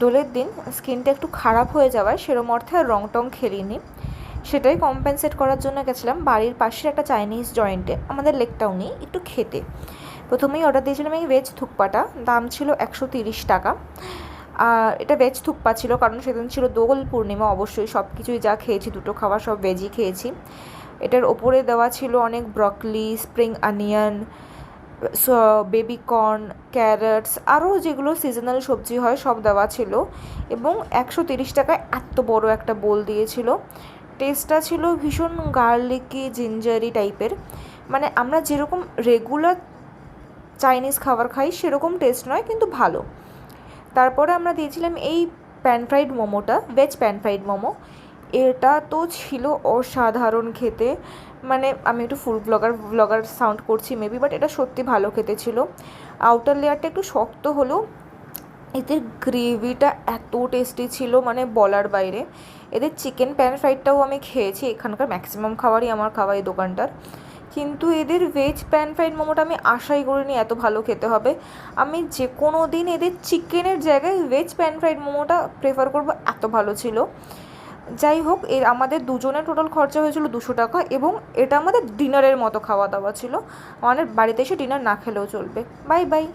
দোলের দিন স্কিনটা একটু খারাপ হয়ে যাওয়ায় সেরম অর্থে আর রং টং খেলিনি, সেটাই কম্পেনসেট করার জন্য গেছিলাম বাড়ির পাশের একটা চাইনিজ জয়েন্টে, আমাদের লেক টাউনেই, একটু খেতে। প্রথমেই অর্ডার দিয়েছিলাম এই ভেজ থুকপাটা, দাম ছিল 130 টাকা। আর এটা ভেজ থুকপা ছিল কারণ সেদিন ছিল দোল পূর্ণিমা, অবশ্যই সব কিছুই যা খেয়েছি, দুটো খাবার সব ভেজই খেয়েছি। এটার ওপরে দেওয়া ছিল অনেক broccoli, spring onion, baby corn, carrots, আরও যেগুলো সিজনাল সবজি হয় সব দেওয়া ছিল, এবং 130 টাকায় এত বড় একটা বোল দিয়েছিল। টেস্টটা ছিল ভীষণ গার্লিকি জিঞ্জারি টাইপের, মানে আমরা যেরকম রেগুলার চাইনিজ খাবার খাই সেরকম টেস্ট নয়, কিন্তু ভালো। তারপরে আমরা দিয়েছিলাম এই প্যান ফ্রাইড মোমোটা, ভেজ প্যান ফ্রাইড মোমো। এটা তো ছিল অসাধারণ খেতে, মানে আমি একটু ফুড ব্লগার সাউন্ড করছি মেবি, বাট এটা সত্যি ভালো খেতে ছিল। আউটার লেয়ারটা একটু শক্ত হলেও এদের গ্রেভিটা এত টেস্টি ছিল, মানে বলার বাইরে। এদের চিকেন প্যান ফ্রাইডটাও আমি খেয়েছি, এখানকার ম্যাক্সিমাম খাবারই আমার খাওয়া এই দোকানটার, কিন্তু এদের ভেজ প্যান ফ্রাইড মোমোটা আমি আশাই করিনি এত ভালো খেতে হবে। আমি যে কোনো দিন এদের চিকেনের জায়গায় ভেজ প্যান ফ্রাইড মোমোটা প্রেফার করবো, এত ভালো ছিল। যাই হোক, এর আমাদের দুজনের টোটাল খরচা হয়েছিল 200 টাকা, এবং এটা আমাদের ডিনারের মতো খাওয়া দাওয়া ছিল, আমাদের বাড়িতে এসে ডিনার না খেলেও চলবে। Bye bye.